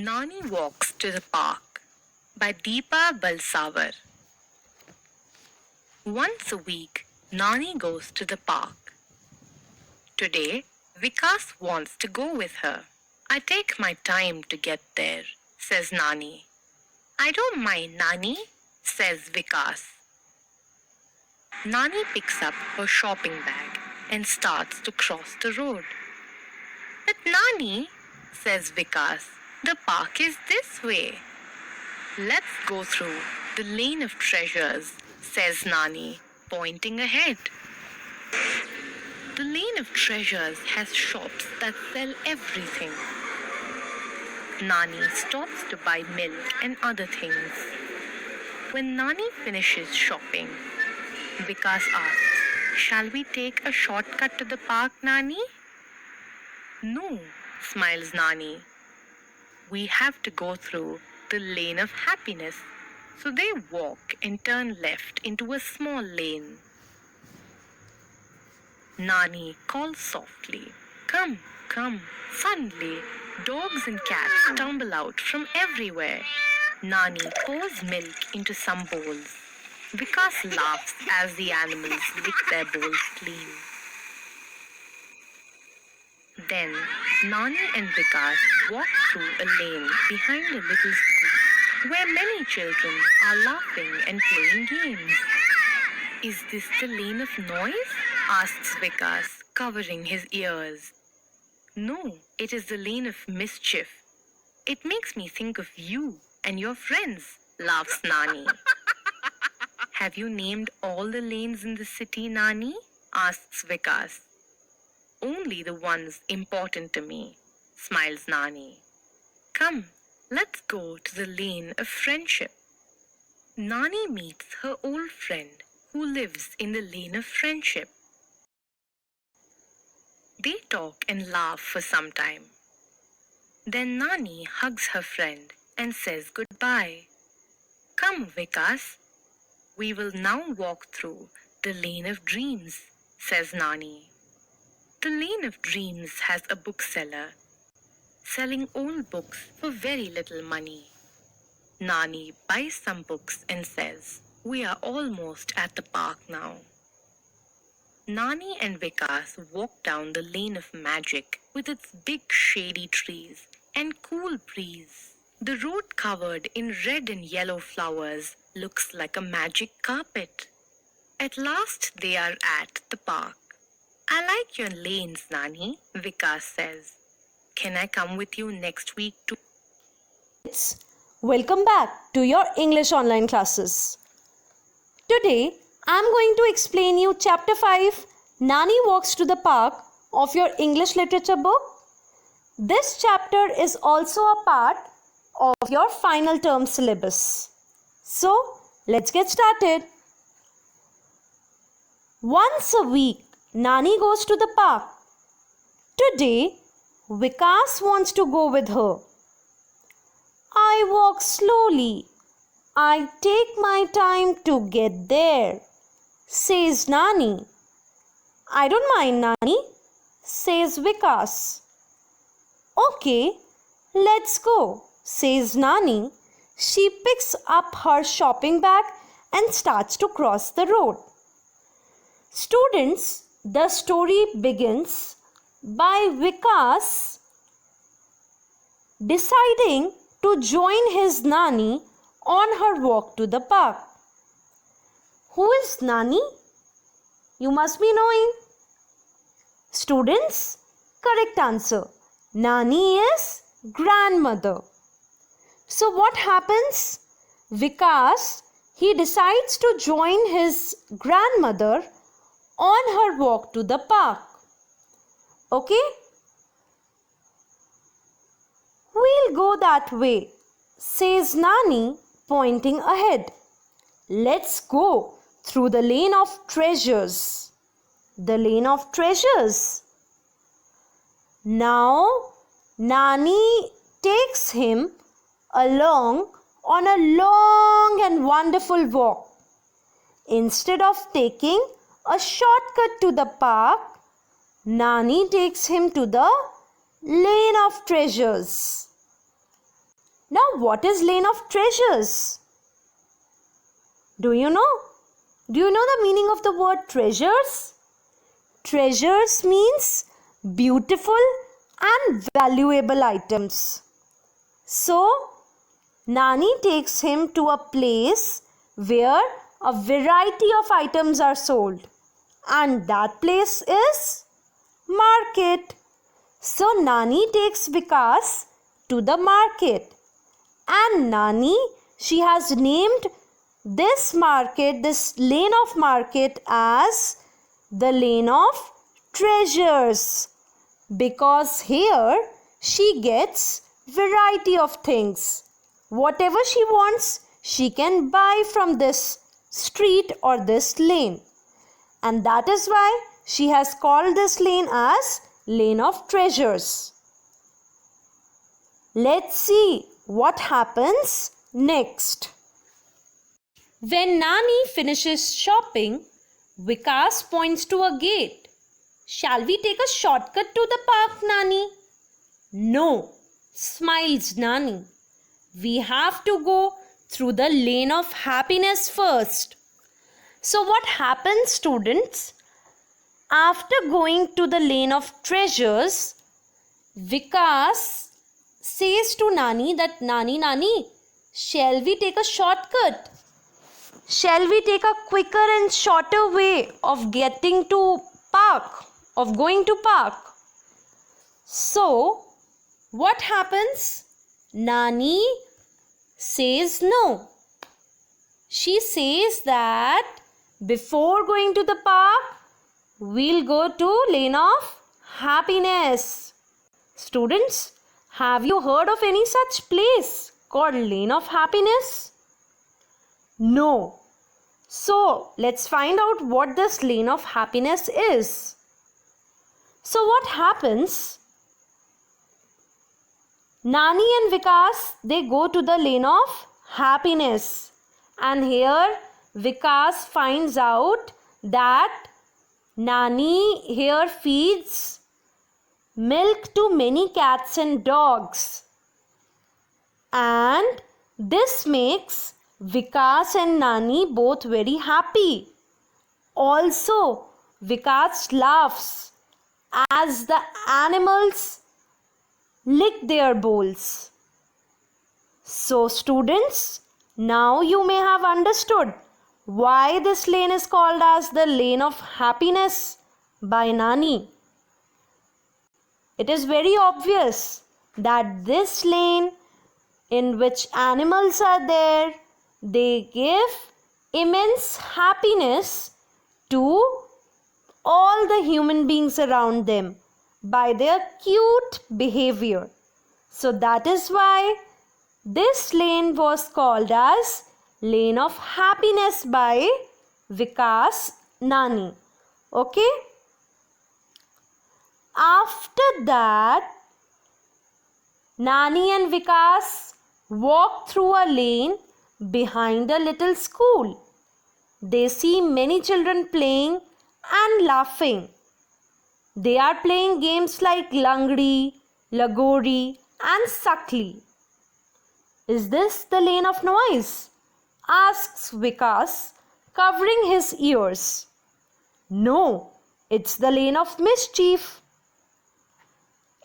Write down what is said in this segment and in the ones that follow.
Nani Walks to the Park by Deepa Balsavar. Once a week, Nani goes to the park. Today, Vikas wants to go with her. I take my time to get there, says Nani. I don't mind, Nani, says Vikas. Nani picks up her shopping bag and starts to cross the road. But Nani, says Vikas, the park is this way. Let's go through the lane of treasures, says Nani, pointing ahead. The lane of treasures has shops that sell everything. Nani stops to buy milk and other things. When Nani finishes shopping, Vikas asks, "Shall we take a shortcut to the park, Nani?" "No," smiles Nani. "We have to go through the lane of happiness." So they walk and turn left into a small lane. Nani calls softly, "Come, come." Suddenly, dogs and cats tumble out from everywhere. Nani pours milk into some bowls. Vikas laughs as the animals lick their bowls clean. Then, Nani and Vikas walk through a lane behind a little school where many children are laughing and playing games. "Is this the lane of noise?" asks Vikas, covering his ears. "No, it is the lane of mischief. It makes me think of you and your friends," laughs Nani. "Have you named all the lanes in the city, Nani?" asks Vikas. "Only the ones important to me," smiles Nani. "Come, let's go to the lane of friendship." Nani meets her old friend who lives in the lane of friendship. They talk and laugh for some time. Then Nani hugs her friend and says goodbye. "Come, Vikas. We will now walk through the lane of dreams," says Nani. The lane of dreams has a bookseller selling old books for very little money. Nani buys some books and says, "We are almost at the park now." Nani and Vikas walk down the lane of magic with its big shady trees and cool breeze. The road covered in red and yellow flowers looks like a magic carpet. At last they are at the park. "I like your lanes, Nani," Vikas says. "Can I come with you next week too?" Welcome back to your English online classes. Today, I'm going to explain you Chapter 5, Nani Walks to the Park of your English literature book. This chapter is also a part of your final term syllabus. So, let's get started. Once a week, Nani goes to the park. Today, Vikas wants to go with her. I walk slowly. I take my time to get there, says Nani. I don't mind, Nani, says Vikas. Okay, let's go, says Nani. She picks up her shopping bag and starts to cross the road. Students, the story begins by Vikas deciding to join his Nani on her walk to the park. Who is Nani? You must be knowing. Students, correct answer. Nani is grandmother. So what happens? Vikas, he decides to join his grandmother on her walk to the park. Okay? We'll go that way, says Nani, pointing ahead. Let's go through the lane of treasures. The lane of treasures. Now, Nani takes him along on a long and wonderful walk. Instead of taking a shortcut to the park, Nani takes him to the lane of treasures. Now, what is lane of treasures? Do you know? Do you know the meaning of the word treasures? Treasures means beautiful and valuable items. So, Nani takes him to a place where a variety of items are sold. And that place is market. So, Nani takes Vikas to the market. And Nani, she has named this market, this lane of market as the lane of treasures. Because here she gets variety of things. Whatever she wants, she can buy from this street or this lane. And that is why she has called this lane as lane of treasures. Let's see what happens next. When Nani finishes shopping, Vikas points to a gate. Shall we take a shortcut to the park, Nani? No, smiles Nani. We have to go through the lane of happiness first. So what happens, students? After going to the lane of treasures, Vikas says to Nani that Nani, shall we take a shortcut? Shall we take a quicker and shorter way of getting to park, of going to park? So, what happens? Nani says no. She says that before going to the park, we'll go to lane of happiness. Students, have you heard of any such place called lane of happiness? No. So, let's find out what this lane of happiness is. So, what happens? Nani and Vikas, they go to the lane of happiness. And here, Vikas finds out that Nani here feeds milk to many cats and dogs. And this makes Vikas and Nani both very happy. Also, Vikas laughs as the animals lick their bowls. So, students, now you may have understood why this lane is called as the lane of happiness by Nani. It is very obvious that this lane in which animals are there, they give immense happiness to all the human beings around them by their cute behavior. So that is why this lane was called as lane of happiness by Vikas Nani. Okay? After that, Nani and Vikas walk through a lane behind a little school. They see many children playing and laughing. They are playing games like Langdi, Lagori and Sakli. Is this the lane of noise? Asks Vikas, covering his ears. No, it's the lane of mischief.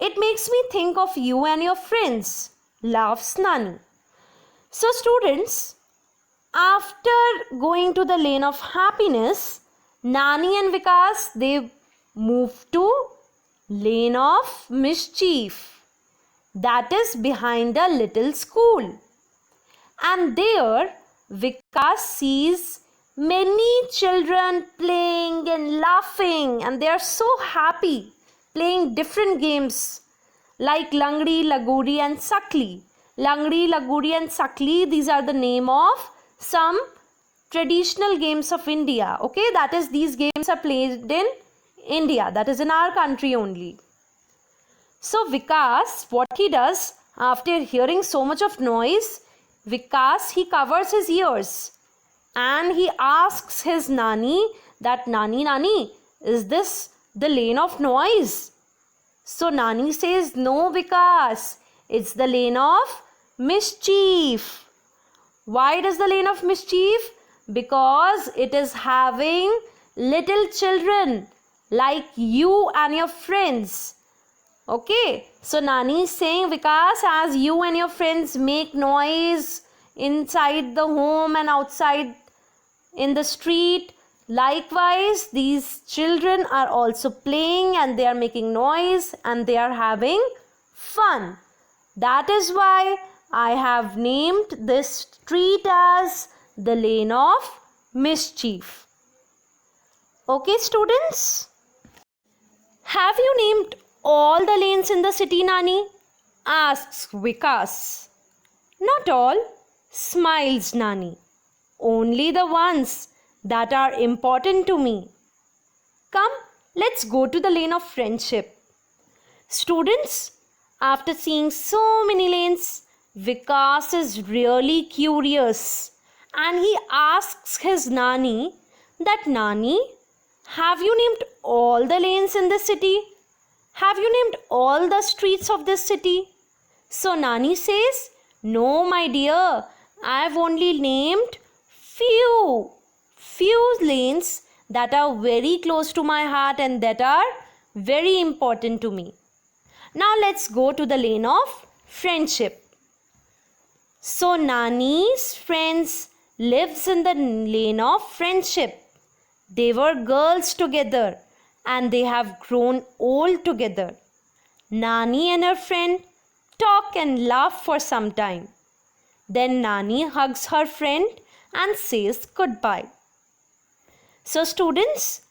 It makes me think of you and your friends, laughs Nani. So students, after going to the lane of happiness, Nani and Vikas, they move to lane of mischief. That is behind a little school. And there, Vikas sees many children playing and laughing, and they are so happy, playing different games like Langdi, Lagori and Sakli. Langdi, Lagori and Sakli, these are the name of some traditional games of India. Okay, that is, these games are played in India, that is in our country only. So Vikas, what he does, after hearing so much of noise, Vikas, he covers his ears and he asks his Nani that Nani, is this the lane of noise? So Nani says, no Vikas, it's the lane of mischief. Why it is the lane of mischief? Because it is having little children like you and your friends. Okay, so Nani is saying, Vikas, as you and your friends make noise inside the home and outside in the street, likewise these children are also playing and they are making noise and they are having fun. That is why I have named this street as the lane of mischief. Okay, students? Have you named all the lanes in the city, Nani? Asks Vikas. Not all, smiles Nani. Only the ones that are important to me. Come, let's go to the lane of friendship. Students, after seeing so many lanes, Vikas is really curious and he asks his Nani that, Nani, have you named all the lanes in the city? Have you named all the streets of this city? So Nani says, no, my dear, I've only named few lanes that are very close to my heart and that are very important to me. Now let's go to the lane of friendship. So Nani's friends lives in the lane of friendship. They were girls together and they have grown old together. Nani and her friend talk and laugh for some time. Then Nani hugs her friend and says goodbye. So students,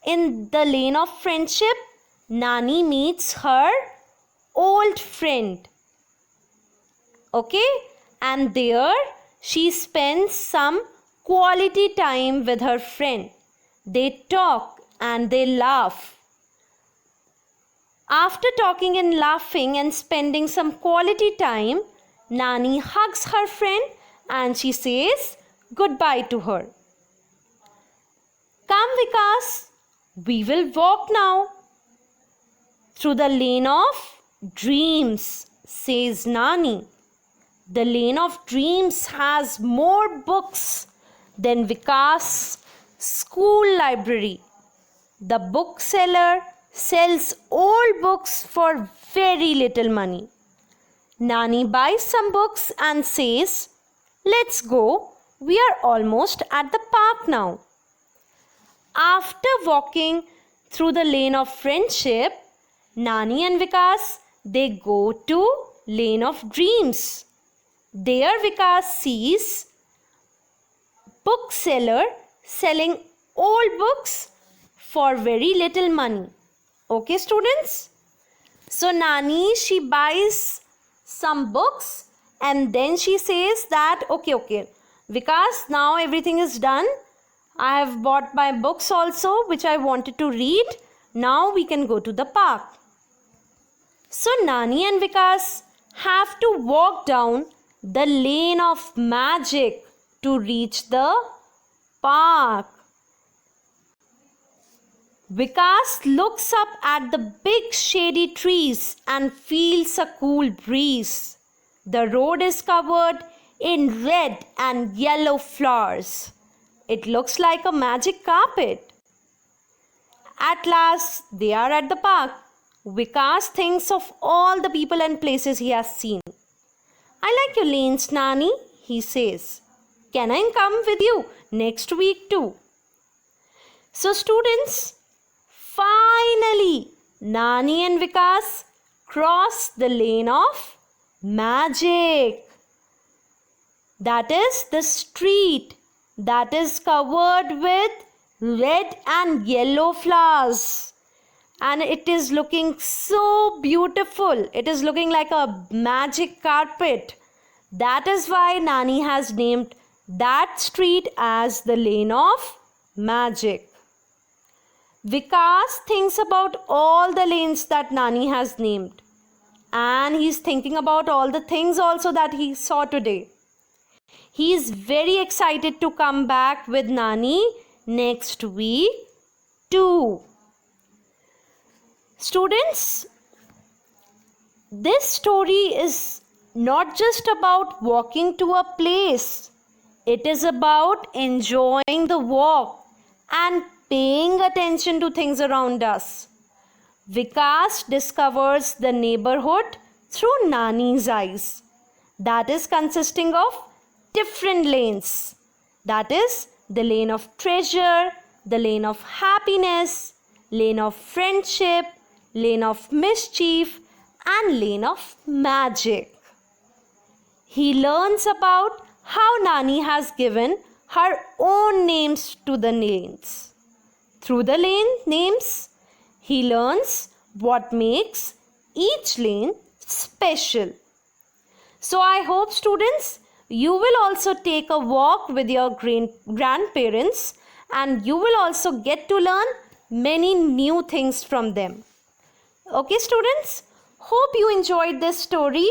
in the lane of friendship, Nani meets her old friend. Okay, and there she spends some quality time with her friend. They talk and they laugh. After talking and laughing and spending some quality time, Nani hugs her friend and she says goodbye to her. Come, Vikas, we will walk now. Through the lane of dreams, says Nani. The lane of dreams has more books than Vikas' school library. The bookseller sells old books for very little money. Nani buys some books and says, let's go, we are almost at the park now. After walking through the lane of friendship, Nani and Vikas, they go to lane of dreams. There Vikas sees bookseller selling old books for very little money. Okay, students? So Nani, she buys some books and then she says that, okay, Vikas, now everything is done. I have bought my books also which I wanted to read. Now we can go to the park. So Nani and Vikas have to walk down the lane of magic to reach the park. Vikas looks up at the big shady trees and feels a cool breeze. The road is covered in red and yellow flowers. It looks like a magic carpet. At last, they are at the park. Vikas thinks of all the people and places he has seen. I like your lanes, Nani, he says. Can I come with you next week too? So students, finally, Nani and Vikas cross the lane of magic. That is the street that is covered with red and yellow flowers. And it is looking so beautiful. It is looking like a magic carpet. That is why Nani has named that street as the lane of magic. Vikas thinks about all the lanes that Nani has named. And he's thinking about all the things also that he saw today. He is very excited to come back with Nani next week too. Students, this story is not just about walking to a place. It is about enjoying the walk and paying attention to things around us. Vikas discovers the neighborhood through Nani's eyes. That is consisting of different lanes. That is the lane of treasure, the lane of happiness, lane of friendship, lane of mischief, and lane of magic. He learns about how Nani has given her own names to the lanes. Through the lane names, he learns what makes each lane special. So I hope students, you will also take a walk with your grandparents and you will also get to learn many new things from them. Okay students, hope you enjoyed this story.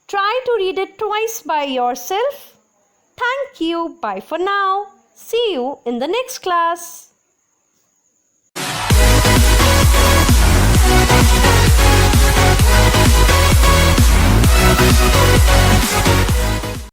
Try to read it twice by yourself. Thank you. Bye for now. See you in the next class.